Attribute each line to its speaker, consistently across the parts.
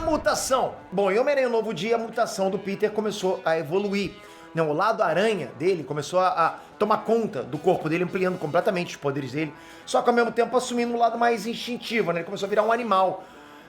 Speaker 1: mutação. Bom, em Homem-Aranha Novo Dia, a mutação do Peter começou a evoluir. Não, o lado aranha dele começou a tomar conta do corpo dele, ampliando completamente os poderes dele, só que ao mesmo tempo assumindo um lado mais instintivo, né? Ele começou a virar um animal,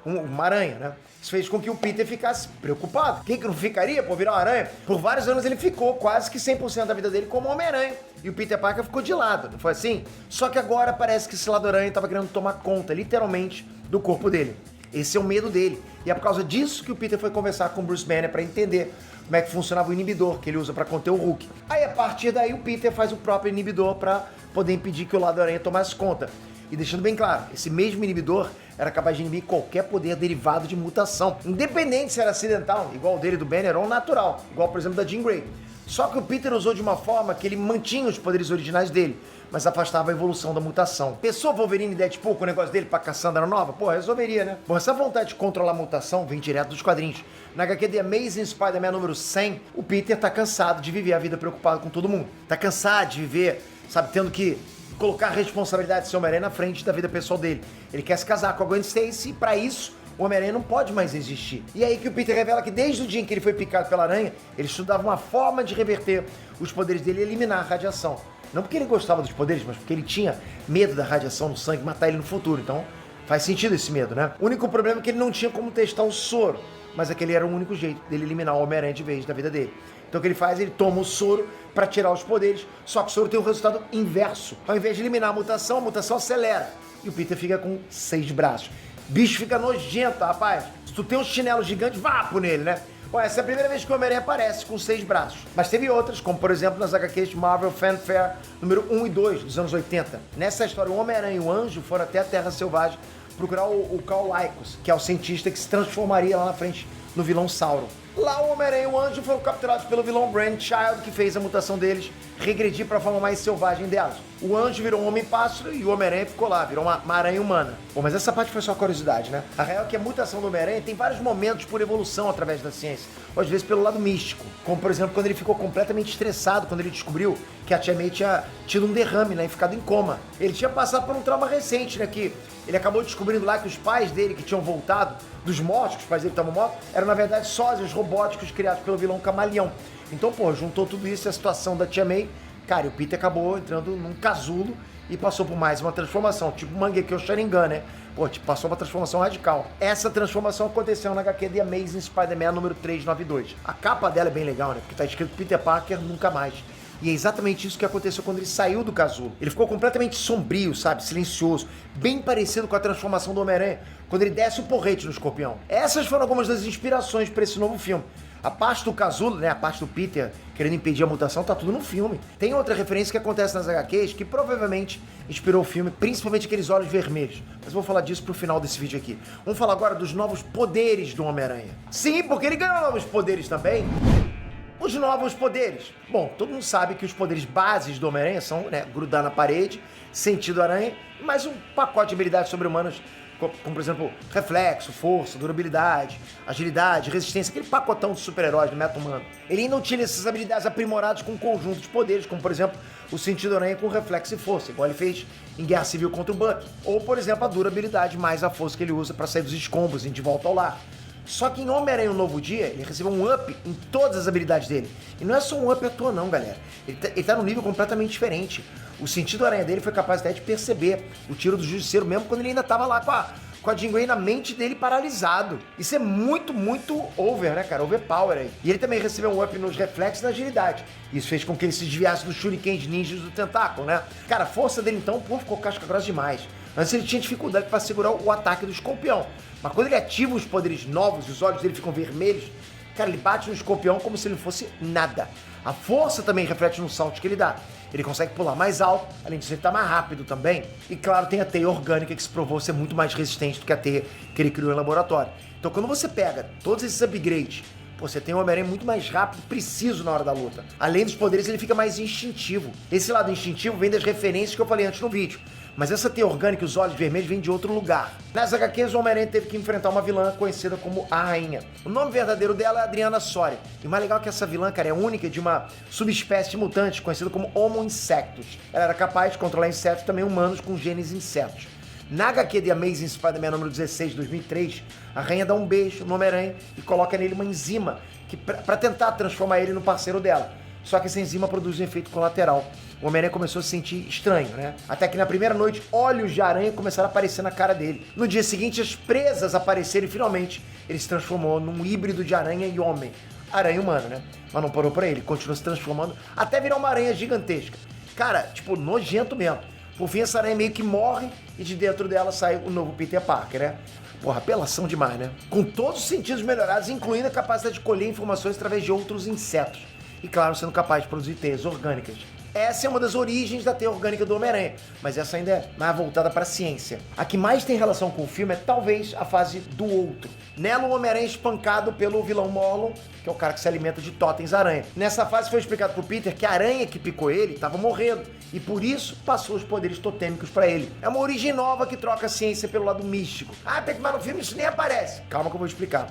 Speaker 1: uma aranha, né? Isso fez com que o Peter ficasse preocupado. Quem que não ficaria por virar uma aranha? Por vários anos ele ficou quase que 100% da vida dele como Homem-Aranha. E o Peter Parker ficou de lado, não foi assim? Só que agora parece que esse lado aranha estava querendo tomar conta, literalmente, do corpo dele. Esse é o medo dele. E é por causa disso que o Peter foi conversar com o Bruce Banner para entender como é que funcionava o inibidor que ele usa para conter o Hulk. Aí, a partir daí, o Peter faz o próprio inibidor para poder impedir que o lado aranha tomasse conta. E deixando bem claro, esse mesmo inibidor era capaz de inibir qualquer poder derivado de mutação, independente se era acidental, igual o dele do Banner, ou natural, igual, por exemplo, da Jean Grey. Só que o Peter usou de uma forma que ele mantinha os poderes originais dele, mas afastava a evolução da mutação. Pensou Wolverine e Deadpool com o negócio dele pra Cassandra Nova? Pô, resolveria, né? Bom, essa vontade de controlar a mutação vem direto dos quadrinhos. Na HQ The Amazing Spider-Man número 100, o Peter tá cansado de viver a vida preocupado com todo mundo. Tá cansado de viver, sabe, tendo que colocar a responsabilidade de ser Homem-Aranha na frente da vida pessoal dele. Ele quer se casar com a Gwen Stacy e pra isso o Homem-Aranha não pode mais existir. E aí que o Peter revela que desde o dia em que ele foi picado pela aranha, ele estudava uma forma de reverter os poderes dele e eliminar a radiação. Não porque ele gostava dos poderes, mas porque ele tinha medo da radiação no sangue matar ele no futuro. Então faz sentido esse medo, né? O único problema é que ele não tinha como testar o soro, mas aquele era o único jeito dele eliminar o Homem-Aranha de vez da vida dele. Então o que ele faz? Ele toma o soro para tirar os poderes, só que o soro tem um resultado inverso. Ao invés de eliminar a mutação acelera. E o Peter fica com 6 braços. Bicho fica nojento, rapaz. Se tu tem um chinelo gigante, vapo nele, né? Bom, essa é a primeira vez que o Homem-Aranha aparece com 6 braços. Mas teve outras, como por exemplo nas HQs de Marvel Fanfare número 1 e 2, dos anos 80. Nessa história, o Homem-Aranha e o Anjo foram até a Terra Selvagem procurar o Carl Lycos, que é o cientista que se transformaria lá na frente no vilão Sauron. Lá o Homem-Aranha e o Anjo foram capturados pelo vilão Brainchild, que fez a mutação deles regredir para a forma mais selvagem delas. O Anjo virou um homem-pássaro e o Homem-Aranha ficou lá, virou uma aranha humana. Bom, mas essa parte foi só curiosidade, né? A real é que a mutação do Homem-Aranha tem vários momentos por evolução através da ciência, ou às vezes pelo lado místico, como por exemplo quando ele ficou completamente estressado quando ele descobriu que a Tia May tinha tido um derrame, né, e ficado em coma. Ele tinha passado por um trauma recente, né, que ele acabou descobrindo lá que os pais dele, que tinham voltado dos mortos, que os pais dele estavam mortos, eram na verdade sósias robóticos criados pelo vilão Camaleão. Então, pô, juntou tudo isso e a situação da Tia May, cara, e o Peter acabou entrando num casulo e passou por mais uma transformação, tipo Mangekyo Sharingan, né? Pô, tipo, passou uma transformação radical. Essa transformação aconteceu na HQ The Amazing Spider-Man número 392. A capa dela é bem legal, né? Porque tá escrito Peter Parker nunca mais. E é exatamente isso que aconteceu quando ele saiu do casulo. Ele ficou completamente sombrio, sabe? Silencioso. Bem parecido com a transformação do Homem-Aranha, quando ele desce o porrete no escorpião. Essas foram algumas das inspirações para esse novo filme. A parte do casulo, né, a parte do Peter querendo impedir a mutação, tá tudo no filme. Tem outra referência que acontece nas HQs que provavelmente inspirou o filme, principalmente aqueles olhos vermelhos. Mas eu vou falar disso pro final desse vídeo aqui. Vamos falar agora dos novos poderes do Homem-Aranha. Sim, porque ele ganhou novos poderes também. Os novos poderes. Bom, todo mundo sabe que os poderes bases do Homem-Aranha são, né, grudar na parede, sentido aranha, mais um pacote de habilidades sobre-humanas, como por exemplo, reflexo, força, durabilidade, agilidade, resistência, aquele pacotão de super-heróis do meta-humano. Ele ainda utiliza essas habilidades aprimoradas com um conjunto de poderes, como por exemplo, o sentido aranha com reflexo e força, igual ele fez em Guerra Civil contra o Bucky. Ou, por exemplo, a durabilidade mais a força que ele usa para sair dos escombros e de volta ao lar. Só que em Homem-Aranha Um Novo Dia, ele recebeu um up em todas as habilidades dele. E não é só um up à toa não, galera. Ele tá num nível completamente diferente. O sentido aranha dele foi capaz até de perceber o tiro do Justiceiro, mesmo quando ele ainda tava lá com a Jean Grey na mente dele paralisado. Isso é muito, muito over, né, cara? Overpower aí. E ele também recebeu um up nos reflexos e na agilidade. Isso fez com que ele se desviasse dos shurikens ninjas do tentáculo, né? Cara, a força dele então, pô, ficou casca grossa demais. Antes ele tinha dificuldade para segurar o ataque do escorpião. Mas quando ele ativa os poderes novos, os olhos dele ficam vermelhos, cara, ele bate no escorpião como se ele não fosse nada. A força também reflete no salto que ele dá. Ele consegue pular mais alto, além disso ele tá mais rápido também. E claro, tem a teia orgânica que se provou ser muito mais resistente do que a teia que ele criou em laboratório. Então quando você pega todos esses upgrades, você tem um Homem-Aranha muito mais rápido e preciso na hora da luta. Além dos poderes, ele fica mais instintivo. Esse lado instintivo vem das referências que eu falei antes no vídeo. Mas essa teia orgânica e os olhos vermelhos vêm de outro lugar. Nas HQs, o Homem-Aranha teve que enfrentar uma vilã conhecida como a Rainha. O nome verdadeiro dela é Adriana Soria. E o mais legal é que essa vilã, cara, é única de uma subespécie de mutante conhecida como Homo Insectus. Ela era capaz de controlar insetos também humanos com genes insetos. Na HQ The Amazing Spider-Man número 16, de 2003, a Rainha dá um beijo no Homem-Aranha e coloca nele uma enzima pra tentar transformar ele no parceiro dela. Só que essa enzima produz um efeito colateral. O Homem-Aranha começou a se sentir estranho, né? Até que na primeira noite, olhos de aranha começaram a aparecer na cara dele. No dia seguinte, as presas apareceram e finalmente ele se transformou num híbrido de aranha e homem. Aranha humana, né? Mas não parou pra ele, continuou se transformando até virar uma aranha gigantesca. Cara, tipo, nojento mesmo. Por fim, essa aranha meio que morre e de dentro dela sai o novo Peter Parker, né? Porra, apelação demais, né? Com todos os sentidos melhorados, incluindo a capacidade de colher informações através de outros insetos. E claro, sendo capaz de produzir teias orgânicas. Essa é uma das origens da teia orgânica do Homem-Aranha, mas essa ainda é mais voltada para a ciência. A que mais tem relação com o filme é talvez a fase do outro. Nela, o Homem-Aranha é espancado pelo vilão Morlun, que é o cara que se alimenta de totens aranha. Nessa fase foi explicado pro Peter que a aranha que picou ele estava morrendo, e por isso passou os poderes totêmicos para ele. É uma origem nova que troca a ciência pelo lado místico. Ah, Peter, mas no filme isso nem aparece. Calma que eu vou explicar.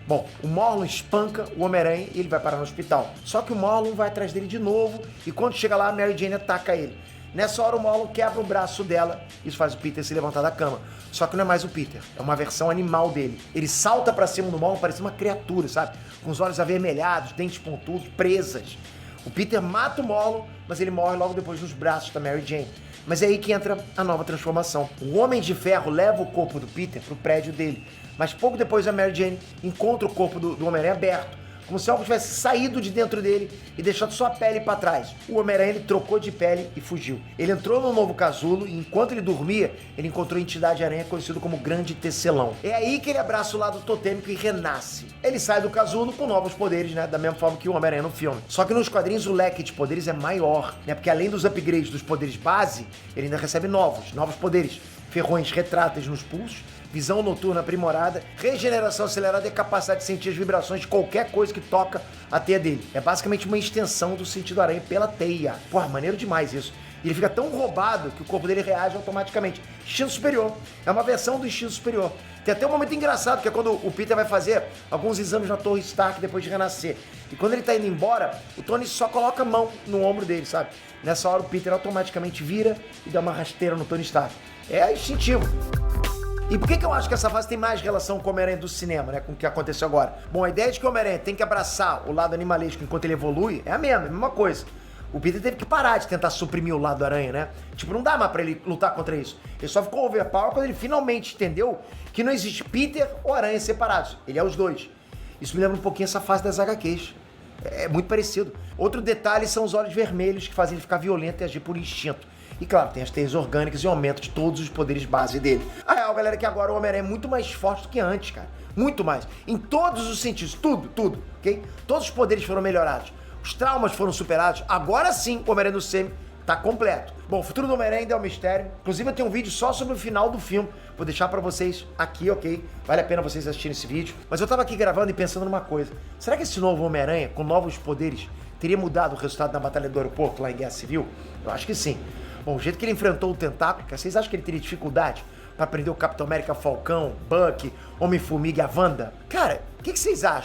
Speaker 1: Bom, o Morlun espanca o Homem-Aranha e ele vai parar no hospital. Só que o Morlun vai atrás dele de novo e quando chega lá, a Mary Jane ataca ele. Nessa hora o Morlun quebra o braço dela, isso faz o Peter se levantar da cama. Só que não é mais o Peter, é uma versão animal dele. Ele salta pra cima do Morlun, parece uma criatura, sabe? Com os olhos avermelhados, dentes pontudos, presas. O Peter mata o Morlun, mas ele morre logo depois nos braços da Mary Jane. Mas é aí que entra a nova transformação. O Homem de Ferro leva o corpo do Peter pro prédio dele, mas pouco depois a Mary Jane encontra o corpo do Homem-Aranha aberto, como se algo tivesse saído de dentro dele e deixado só a pele para trás. O Homem-Aranha ele trocou de pele e fugiu. Ele entrou no novo casulo e enquanto ele dormia, ele encontrou a entidade aranha conhecido como Grande Tecelão. É aí que ele abraça o lado totêmico e renasce. Ele sai do casulo com novos poderes, né? Da mesma forma que o Homem-Aranha no filme. Só que nos quadrinhos o leque de poderes é maior, né? Porque além dos upgrades dos poderes base, ele ainda recebe novos poderes. Ferrões retráteis nos pulsos, visão noturna aprimorada, regeneração acelerada e capacidade de sentir as vibrações de qualquer coisa que toca a teia dele. É basicamente uma extensão do sentido aranha pela teia. Porra, maneiro demais isso. E ele fica tão roubado que o corpo dele reage automaticamente. Instinto superior. É uma versão do instinto superior. Tem até um momento engraçado, que é quando o Peter vai fazer alguns exames na Torre Stark depois de renascer. E quando ele tá indo embora, o Tony só coloca a mão no ombro dele, sabe? Nessa hora o Peter automaticamente vira e dá uma rasteira no Tony Stark. É instintivo. E por que eu acho que essa fase tem mais relação com o Homem-Aranha do cinema, né? Com o que aconteceu agora? Bom, a ideia de que o Homem-Aranha tem que abraçar o lado animalesco enquanto ele evolui é a mesma coisa. O Peter teve que parar de tentar suprimir o lado aranha, né? Tipo, não dá mais pra ele lutar contra isso. Ele só ficou overpower quando ele finalmente entendeu que não existe Peter ou aranha separados. Ele é os dois. Isso me lembra um pouquinho essa fase das HQs. É muito parecido. Outro detalhe são os olhos vermelhos que fazem ele ficar violento e agir por instinto. E claro, tem as teias orgânicas e o aumento de todos os poderes base dele. A real, galera, é que agora o Homem-Aranha é muito mais forte do que antes, cara. Muito mais. Em todos os sentidos. Tudo, ok? Todos os poderes foram melhorados. Os traumas foram superados. Agora sim, o Homem-Aranha do Sam tá completo. Bom, o futuro do Homem-Aranha ainda é um mistério. Inclusive, eu tenho um vídeo só sobre o final do filme. Vou deixar pra vocês aqui, ok? Vale a pena vocês assistirem esse vídeo. Mas eu tava aqui gravando e pensando numa coisa. Será que esse novo Homem-Aranha, com novos poderes, teria mudado o resultado da Batalha do Aeroporto lá em Guerra Civil? Eu acho que sim. Bom, o jeito que ele enfrentou o tentáculo, vocês acham que ele teria dificuldade pra prender o Capitão América, Falcão, Bucky, Homem-Formiga e a Wanda? Cara, o que vocês acham?